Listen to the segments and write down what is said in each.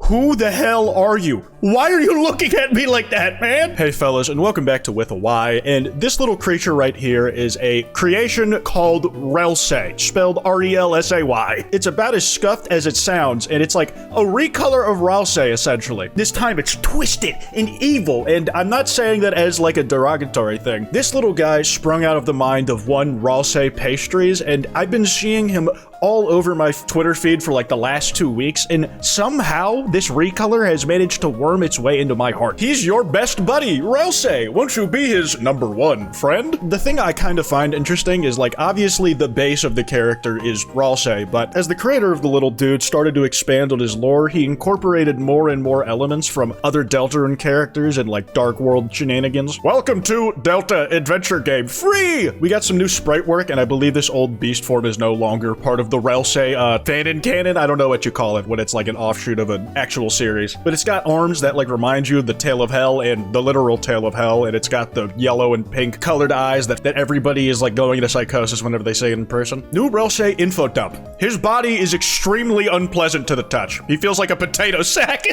Who the hell are you? Why are you looking at me like that, man? Hey fellas, and welcome back to With a Y, and this little creature right here is a creation called Relsay, spelled R-E-L-S-A-Y. It's about as scuffed as it sounds, and it's like a recolor of Relsay, essentially. This time it's twisted and evil, and I'm not saying that as like a derogatory thing. This little guy sprung out of the mind of one Relsay Pastries, and I've been seeing him all over my Twitter feed for like the last 2 weeks, and somehow this recolor has managed to worm its way into my heart. He's your best buddy, Relsay. Won't you be his #1 friend? The thing I kind of find interesting is like, obviously the base of the character is Relsay, but as the creator of the little dude started to expand on his lore, he incorporated more and more elements from other Deltarune characters and like Dark World shenanigans. Welcome to Delta Adventure Game Free! We got some new sprite work, and I believe this old beast form is no longer part of the Relsay fan canon. I don't know what you call it when it's like an offshoot of an actual series, but it's got arms that like remind you of the Tail of Hell and the literal Tail of Hell, and it's got the yellow and pink colored eyes that everybody is like going into psychosis whenever they say it in person. New Relsay info dump. His body is extremely unpleasant to the touch. He feels like a potato sack.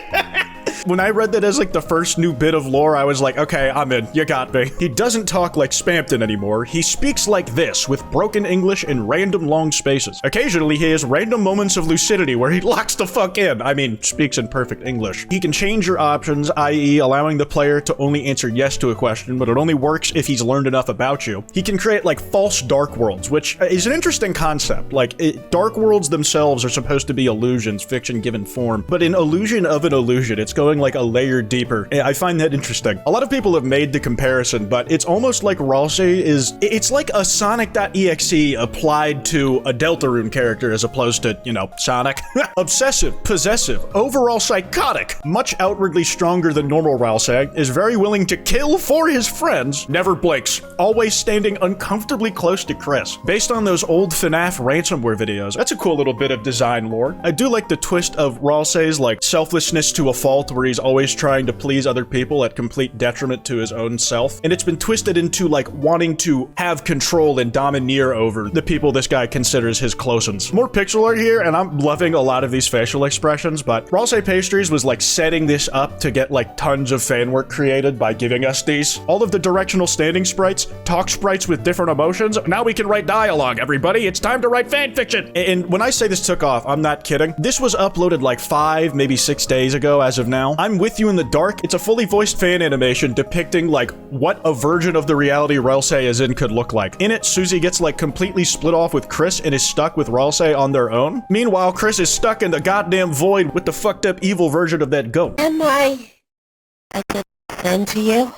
When I read that as like the first new bit of lore, I was like, okay, I'm in. You got me. He doesn't talk like Spampton anymore. He speaks like this, with broken English and random long spaces. Occasionally, he has random moments of lucidity where he locks the fuck in. I mean, speaks in perfect English. He can change your options, i.e. allowing the player to only answer yes to a question, but it only works if he's learned enough about you. He can create like false dark worlds, which is an interesting concept. Like, dark worlds themselves are supposed to be illusions, fiction given form, but an illusion of an illusion, it's going like a layer deeper. I find that interesting. A lot of people have made the comparison, but it's almost like Relsay it's like a Sonic.exe applied to a Deltarune character as opposed to, you know, Sonic. Obsessive, possessive, overall psychotic, much outwardly stronger than normal Relsay, is very willing to kill for his friends, never blinks, always standing uncomfortably close to Chris. Based on those old FNAF ransomware videos, that's a cool little bit of design lore. I do like the twist of Relsay's like selflessness to a fault, where he's always trying to please other people at complete detriment to his own self. And it's been twisted into like wanting to have control and domineer over the people this guy considers his close ones. More pixel art here, and I'm loving a lot of these facial expressions, but Relsay Pastries was like setting this up to get like tons of fan work created by giving us these. All of the directional standing sprites, talk sprites with different emotions. Now we can write dialogue, everybody. It's time to write fan fiction. And when I say this took off, I'm not kidding. This was uploaded like 5, maybe 6 days ago as of now. I'm with you in the dark. It's a fully voiced fan animation depicting like what a version of the reality Relsay is in could look like. In it, Susie gets like completely split off with Chris and is stuck with Relsay on their own. Meanwhile, Chris is stuck in the goddamn void with the fucked up evil version of that goat. Am I a good friend to you?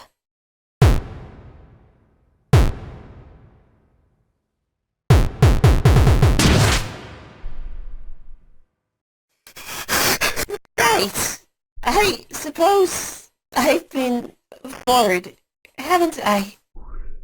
Right. I suppose I've been bored, haven't I?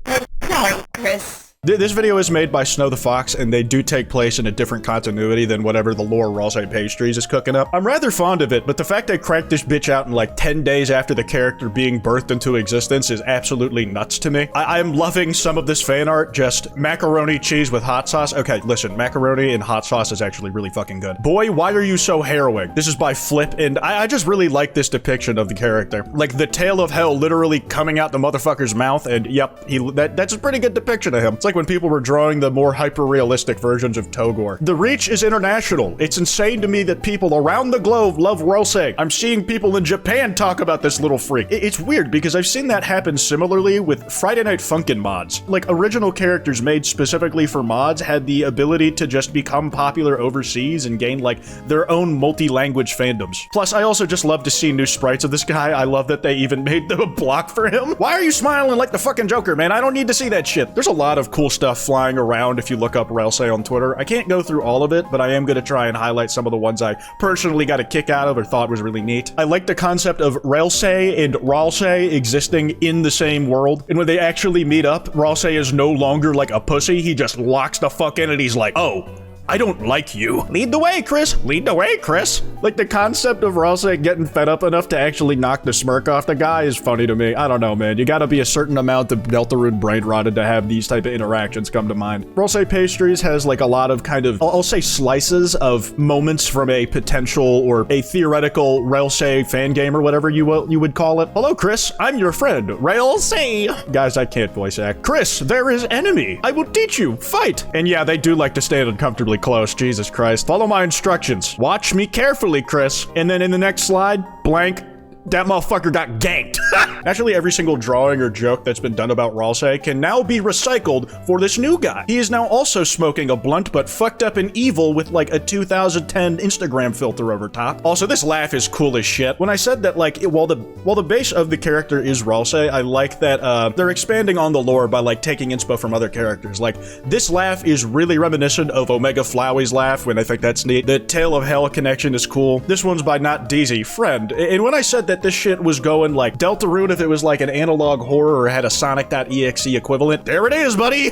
I'm sorry, Chris. This video is made by Snow the Fox, and they do take place in a different continuity than whatever the lore Relsay Pastries is cooking up. I'm rather fond of it, but the fact they cranked this bitch out in like 10 days after the character being birthed into existence is absolutely nuts to me. I'm loving some of this fan art, just macaroni cheese with hot sauce. Okay, listen, macaroni and hot sauce is actually really fucking good. Boy, why are you so harrowing? This is by Flip, and I just really like this depiction of the character. Like the Tail of Hell literally coming out the motherfucker's mouth, and yep, that's a pretty good depiction of him. It's like when people were drawing the more hyper-realistic versions of Togor. The reach is international. It's insane to me that people around the globe love Relsay. I'm seeing people in Japan talk about this little freak. It's weird because I've seen that happen similarly with Friday Night Funkin' mods. Like original characters made specifically for mods had the ability to just become popular overseas and gain like their own multi-language fandoms. Plus, I also just love to see new sprites of this guy. I love that they even made the block for him. Why are you smiling like the fucking Joker, man? I don't need to see that shit. There's a lot of cool stuff flying around if you look up Relsay on Twitter. I can't go through all of it, but I am going to try and highlight some of the ones I personally got a kick out of or thought was really neat. I like the concept of Relsay and Relsay existing in the same world, and when they actually meet up, Relsay is no longer like a pussy. He just locks the fuck in and he's like, oh, I don't like you. Lead the way, Chris. Lead the way, Chris. Like, the concept of Relsay getting fed up enough to actually knock the smirk off the guy is funny to me. I don't know, man. You gotta be a certain amount of Deltarune brain rotted to have these type of interactions come to mind. Relsay Pastries has like a lot of kind of, I'll say slices of moments from a potential or a theoretical Relsay fan game or whatever you would call it. Hello, Chris. I'm your friend, Relsay. Guys, I can't voice act. Chris, there is enemy. I will teach you. Fight. And yeah, they do like to stand uncomfortably close. Jesus Christ. Follow my instructions. Watch me carefully, Chris. And then in the next slide, blank. That motherfucker got ganked. Naturally, every single drawing or joke that's been done about Relsay can now be recycled for this new guy. He is now also smoking a blunt, but fucked up and evil with like a 2010 Instagram filter over top. Also, this laugh is cool as shit. When I said that, like, while the base of the character is Relsay, I like that they're expanding on the lore by like taking inspo from other characters. Like, this laugh is really reminiscent of Omega Flowey's laugh, when I think that's neat. The Tale of Hell connection is cool. This one's by Not Deezy, friend. And when I said that this shit was going like Deltarune if it was like an analog horror or had a Sonic.exe equivalent, there it is, buddy.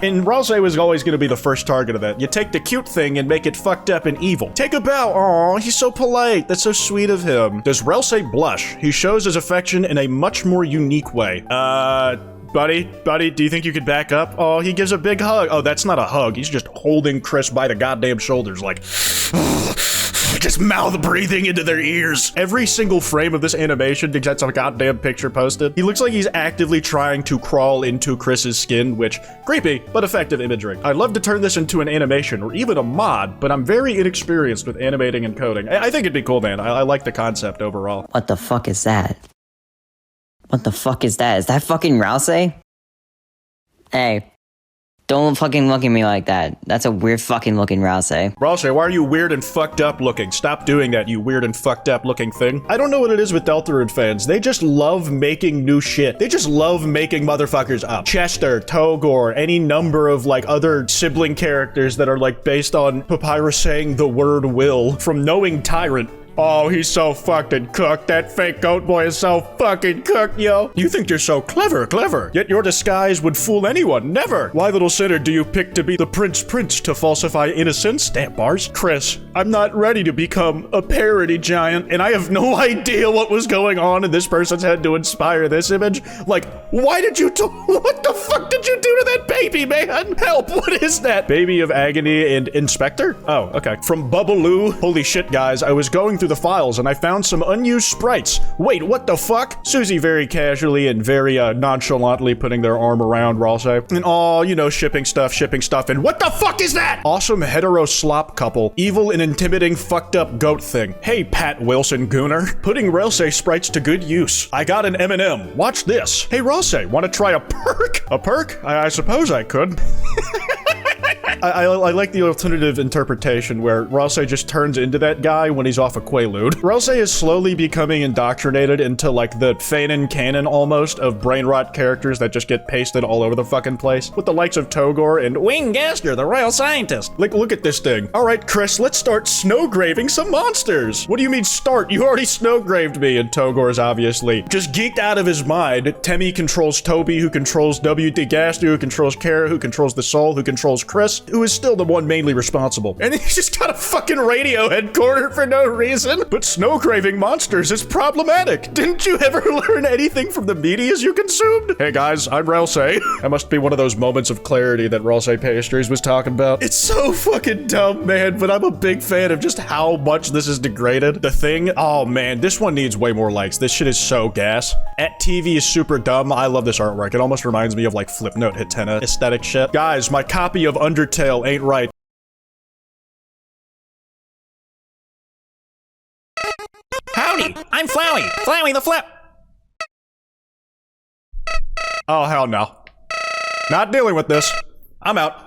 And Relsay was always going to be the first target of that. You take the cute thing and make it fucked up and evil. Take a bow. Aw, he's so polite. That's so sweet of him. Does Relsay blush? He shows his affection in a much more unique way. Buddy, do you think you could back up? Oh, he gives a big hug. Oh, that's not a hug. He's just holding Chris by the goddamn shoulders like... just mouth breathing into their ears. Every single frame of this animation gets a goddamn picture posted. He looks like he's actively trying to crawl into Chris's skin, which, creepy, but effective imagery. I'd love to turn this into an animation or even a mod, but I'm very inexperienced with animating and coding. I think it'd be cool, man. I like the concept overall. What the fuck is that? What the fuck is that? Is that fucking Relsay? Hey. Don't fucking look at me like that. That's a weird fucking looking Relsay. Relsay, why are you weird and fucked up looking? Stop doing that, you weird and fucked up looking thing. I don't know what it is with Deltarune fans. They just love making new shit. They just love making motherfuckers up. Chester, Togor, any number of like other sibling characters that are like based on Papyrus saying the word will from Knowing Tyrant. Oh, he's so fucking cooked. That fake goat boy is so fucking cooked, yo. You think you're so clever. Yet your disguise would fool anyone. Never. Why, little sinner, do you pick to be the prince to falsify innocence? Stamp bars. Chris, I'm not ready to become a parody giant, and I have no idea what was going on in this person's head to inspire this image. Like, why did you what the fuck did you do to that baby, man? Help, what is that? Baby of Agony and Inspector? Oh, okay. From Bubbaloo. Holy shit, guys, I was going through the files and I found some unused sprites. Wait, what the fuck? Susie very casually and very nonchalantly putting their arm around Relsay. And oh, you know, shipping stuff, and what the fuck is that? Awesome hetero slop couple. Evil and intimidating fucked up goat thing. Hey, Pat Wilson Gooner. Putting Relsay sprites to good use. I got an M&M. Watch this. Hey, Relsay, want to try a perk? A perk? I suppose I could. I like the alternative interpretation where Relsay just turns into that guy when he's off a Quaalude. Relsay is slowly becoming indoctrinated into like the Fanon canon almost of brain rot characters that just get pasted all over the fucking place. With the likes of Togor and Wing Gaster, the royal scientist. Like, look at this thing. All right, Chris, let's start snowgraving some monsters. What do you mean start? You already snowgraved me. And Togor's obviously just geeked out of his mind. Temmie controls Toby, who controls W.D. Gaster, who controls Kara, who controls the soul, who controls Chris, who is still the one mainly responsible. And he's just got a fucking radio headquarter for no reason. But snowgraving monsters is problematic. Didn't you ever learn anything from the medias you consumed? Hey guys, I'm Relsay. That must be one of those moments of clarity that Relsay Pastries was talking about. It's so fucking dumb, man, but I'm a big fan of just how much this is degraded. The Thing, oh man, this one needs way more likes. This shit is so gas. At TV is super dumb. I love this artwork. It almost reminds me of like Flipnote Hitena aesthetic shit. Guys, my copy of Undertale ain't right. Howdy, I'm Flowey. Flowey the Flip. Oh, hell no. Not dealing with this. I'm out.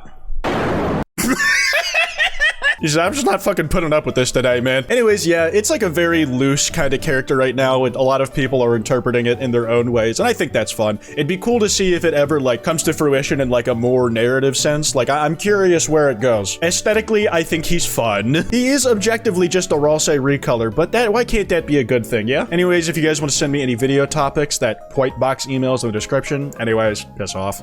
I'm just not fucking putting up with this today, man. Anyways, yeah, it's like a very loose kind of character right now, and a lot of people are interpreting it in their own ways, and I think that's fun. It'd be cool to see if it ever, like, comes to fruition in, like, a more narrative sense. Like, I'm curious where it goes. Aesthetically, I think he's fun. He is objectively just a Relsay recolor, but why can't that be a good thing, yeah? Anyways, if you guys want to send me any video topics, that kwytebox email's in the description. Anyways, piss off.